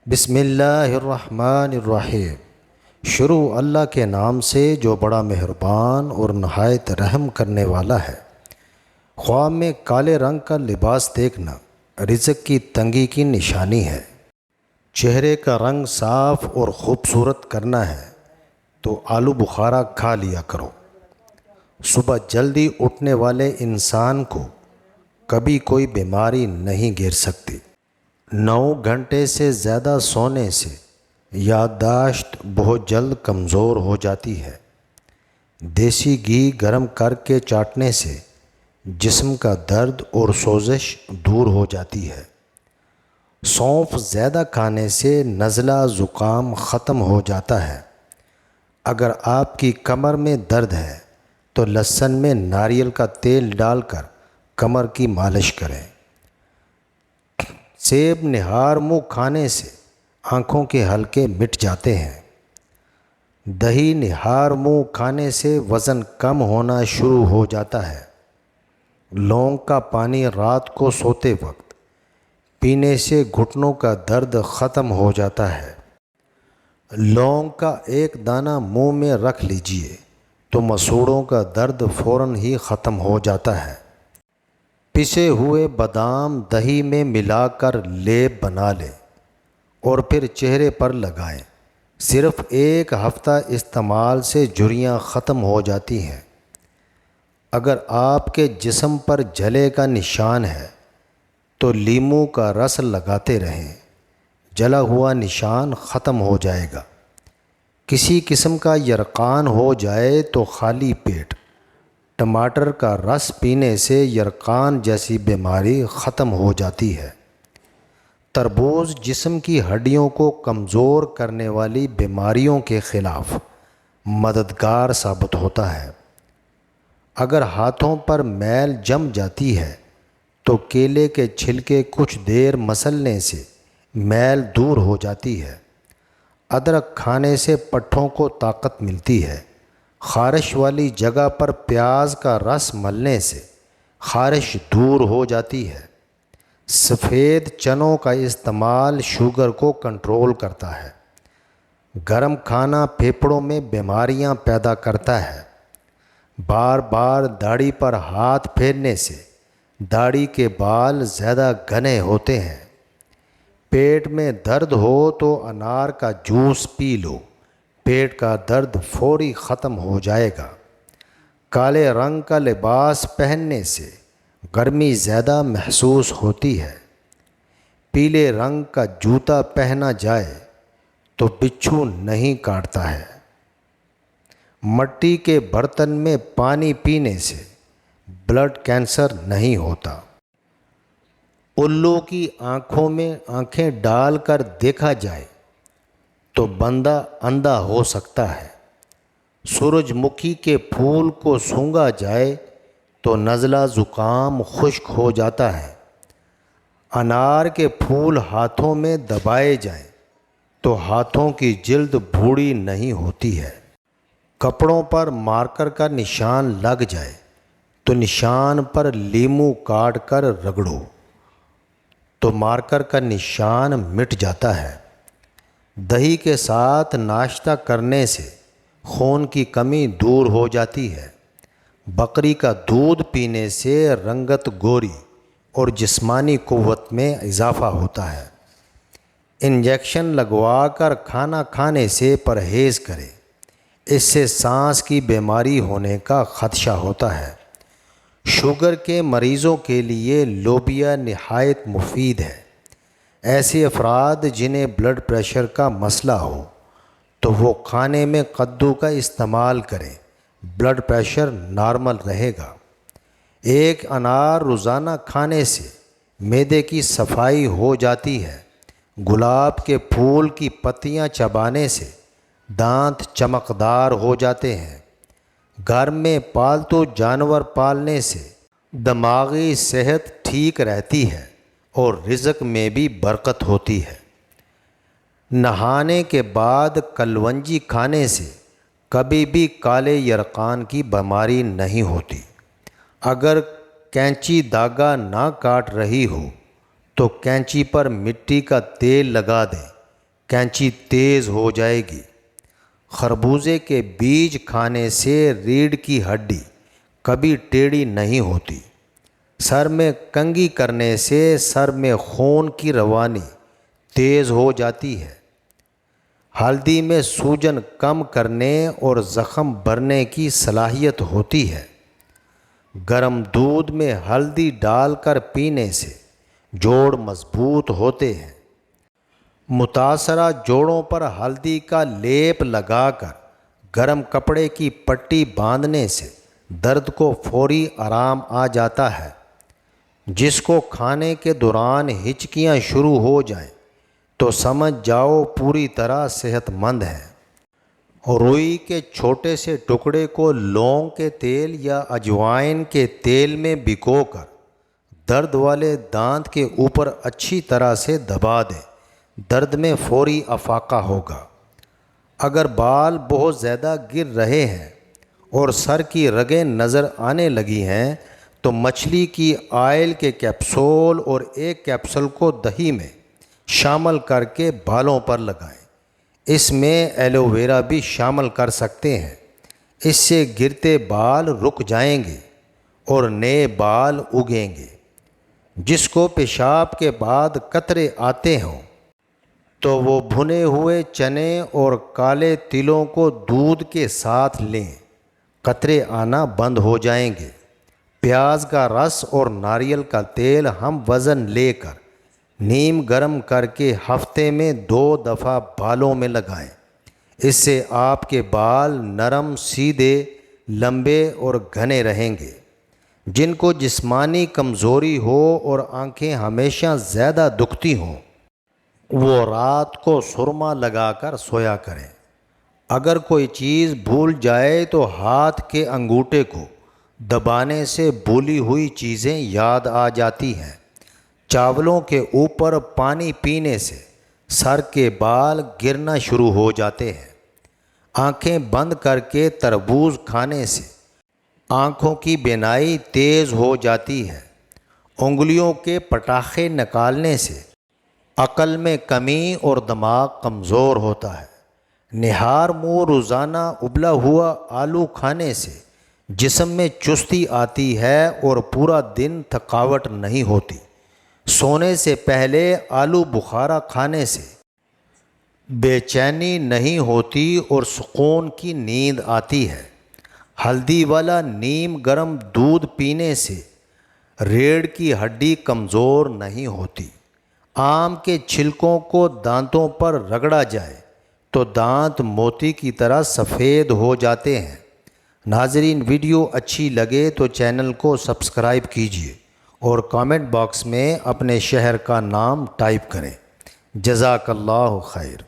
بسم اللہ الرحمن الرحیم۔ شروع اللہ کے نام سے جو بڑا مہربان اور نہایت رحم کرنے والا ہے۔ خواب میں کالے رنگ کا لباس دیکھنا رزق کی تنگی کی نشانی ہے۔ چہرے کا رنگ صاف اور خوبصورت کرنا ہے تو آلو بخارا کھا لیا کرو۔ صبح جلدی اٹھنے والے انسان کو کبھی کوئی بیماری نہیں گھیر سکتی۔ 9 گھنٹے سے زیادہ سونے سے یادداشت بہت جلد کمزور ہو جاتی ہے۔ دیسی گھی گرم کر کے چاٹنے سے جسم کا درد اور سوزش دور ہو جاتی ہے۔ سونف زیادہ کھانے سے نزلہ زکام ختم ہو جاتا ہے۔ اگر آپ کی کمر میں درد ہے تو لہسن میں ناریل کا تیل ڈال کر کمر کی مالش کریں۔ سیب نہار منہ کھانے سے آنکھوں کے حلقے مٹ جاتے ہیں۔ دہی نہار منہ کھانے سے وزن کم ہونا شروع ہو جاتا ہے۔ لونگ کا پانی رات کو سوتے وقت پینے سے گھٹنوں کا درد ختم ہو جاتا ہے۔ لونگ کا ایک دانہ منہ میں رکھ لیجئے تو مسوڑوں کا درد فوراً ہی ختم ہو جاتا ہے۔ پسے ہوئے بادام دہی میں ملا کر لیپ بنا لیں اور پھر چہرے پر لگائیں۔ صرف 1 ہفتہ استعمال سے جھریاں ختم ہو جاتی ہیں۔ اگر آپ کے جسم پر جلے کا نشان ہے تو لیموں کا رس لگاتے رہیں، جلا ہوا نشان ختم ہو جائے گا۔ کسی قسم کا یرقان ہو جائے تو خالی پیٹ ٹماٹر کا رس پینے سے یرقان جیسی بیماری ختم ہو جاتی ہے۔ تربوز جسم کی ہڈیوں کو کمزور کرنے والی بیماریوں کے خلاف مددگار ثابت ہوتا ہے۔ اگر ہاتھوں پر میل جم جاتی ہے تو کیلے کے چھلکے کچھ دیر مسلنے سے میل دور ہو جاتی ہے۔ ادرک کھانے سے پٹھوں کو طاقت ملتی ہے۔ خارش والی جگہ پر پیاز کا رس ملنے سے خارش دور ہو جاتی ہے۔ سفید چنوں کا استعمال شوگر کو کنٹرول کرتا ہے۔ گرم کھانا پھیپھڑوں میں بیماریاں پیدا کرتا ہے۔ بار بار داڑھی پر ہاتھ پھیرنے سے داڑھی کے بال زیادہ گھنے ہوتے ہیں۔ پیٹ میں درد ہو تو انار کا جوس پی لو، پیٹ کا درد فوری ختم ہو جائے گا۔ کالے رنگ کا لباس پہننے سے گرمی زیادہ محسوس ہوتی ہے۔ پیلے رنگ کا جوتا پہنا جائے تو بچھو نہیں کاٹتا ہے۔ مٹی کے برتن میں پانی پینے سے بلڈ کینسر نہیں ہوتا۔ الو کی آنکھوں میں آنکھیں ڈال کر دیکھا جائے تو بندہ اندھا ہو سکتا ہے۔ سورج مکھی کے پھول کو سونگھا جائے تو نزلہ زکام خشک ہو جاتا ہے۔ انار کے پھول ہاتھوں میں دبائے جائیں تو ہاتھوں کی جلد بھوڑی نہیں ہوتی ہے۔ کپڑوں پر مارکر کا نشان لگ جائے تو نشان پر لیموں کاٹ کر رگڑو تو مارکر کا نشان مٹ جاتا ہے۔ دہی کے ساتھ ناشتہ کرنے سے خون کی کمی دور ہو جاتی ہے۔ بکری کا دودھ پینے سے رنگت گوری اور جسمانی قوت میں اضافہ ہوتا ہے۔ انجیکشن لگوا کر کھانا کھانے سے پرہیز کریں، اس سے سانس کی بیماری ہونے کا خدشہ ہوتا ہے۔ شوگر کے مریضوں کے لیے لوبیا نہایت مفید ہے۔ ایسے افراد جنہیں بلڈ پریشر کا مسئلہ ہو تو وہ کھانے میں کدو کا استعمال کریں، بلڈ پریشر نارمل رہے گا۔ 1 انار روزانہ کھانے سے معدے کی صفائی ہو جاتی ہے۔ گلاب کے پھول کی پتیاں چبانے سے دانت چمکدار ہو جاتے ہیں۔ گھر میں پالتو جانور پالنے سے دماغی صحت ٹھیک رہتی ہے اور رزق میں بھی برکت ہوتی ہے۔ نہانے کے بعد کلونجی کھانے سے کبھی بھی کالے یرقان کی بیماری نہیں ہوتی۔ اگر کینچی دھاگا نہ کاٹ رہی ہو تو کینچی پر مٹی کا تیل لگا دیں، کینچی تیز ہو جائے گی۔ خربوزے کے بیج کھانے سے ریڑھ کی ہڈی کبھی ٹیڑھی نہیں ہوتی۔ سر میں کنگھی کرنے سے سر میں خون کی روانی تیز ہو جاتی ہے۔ ہلدی میں سوجن کم کرنے اور زخم بھرنے کی صلاحیت ہوتی ہے۔ گرم دودھ میں ہلدی ڈال کر پینے سے جوڑ مضبوط ہوتے ہیں۔ متاثرہ جوڑوں پر ہلدی کا لیپ لگا کر گرم کپڑے کی پٹی باندھنے سے درد کو فوری آرام آ جاتا ہے۔ جس کو کھانے کے دوران ہچکیاں شروع ہو جائیں تو سمجھ جاؤ پوری طرح صحت مند ہے۔ روئی کے چھوٹے سے ٹکڑے کو لونگ کے تیل یا اجوائن کے تیل میں بھگو کر درد والے دانت کے اوپر اچھی طرح سے دبا دیں، درد میں فوری افاقہ ہوگا۔ اگر بال بہت زیادہ گر رہے ہیں اور سر کی رگیں نظر آنے لگی ہیں تو مچھلی کی آئل کے کیپسول اور ایک کیپسول کو دہی میں شامل کر کے بالوں پر لگائیں۔ اس میں ایلو ویرا بھی شامل کر سکتے ہیں۔ اس سے گرتے بال رک جائیں گے اور نئے بال اگیں گے۔ جس کو پیشاب کے بعد قطرے آتے ہوں تو وہ بھنے ہوئے چنے اور کالے تلوں کو دودھ کے ساتھ لیں، قطرے آنا بند ہو جائیں گے۔ پیاز کا رس اور ناریل کا تیل ہم وزن لے کر نیم گرم کر کے ہفتے میں 2 دفعہ بالوں میں لگائیں۔ اس سے آپ کے بال نرم، سیدھے، لمبے اور گھنے رہیں گے۔ جن کو جسمانی کمزوری ہو اور آنکھیں ہمیشہ زیادہ دکھتی ہوں وہ رات کو سرما لگا کر سویا کریں۔ اگر کوئی چیز بھول جائے تو ہاتھ کے انگوٹھے کو دبانے سے بھولی ہوئی چیزیں یاد آ جاتی ہیں۔ چاولوں کے اوپر پانی پینے سے سر کے بال گرنا شروع ہو جاتے ہیں۔ آنکھیں بند کر کے تربوز کھانے سے آنکھوں کی بینائی تیز ہو جاتی ہے۔ انگلیوں کے پٹاخے نکالنے سے عقل میں کمی اور دماغ کمزور ہوتا ہے۔ نہار منہ روزانہ ابلا ہوا آلو کھانے سے جسم میں چستی آتی ہے اور پورا دن تھکاوٹ نہیں ہوتی۔ سونے سے پہلے آلو بخارا کھانے سے بے چینی نہیں ہوتی اور سکون کی نیند آتی ہے۔ ہلدی والا نیم گرم دودھ پینے سے ریڑھ کی ہڈی کمزور نہیں ہوتی۔ آم کے چھلکوں کو دانتوں پر رگڑا جائے تو دانت موتی کی طرح سفید ہو جاتے ہیں۔ ناظرین، ویڈیو اچھی لگے تو چینل کو سبسکرائب کیجیے اور کامنٹ باکس میں اپنے شہر کا نام ٹائپ کریں۔ جزاک اللہ خیر۔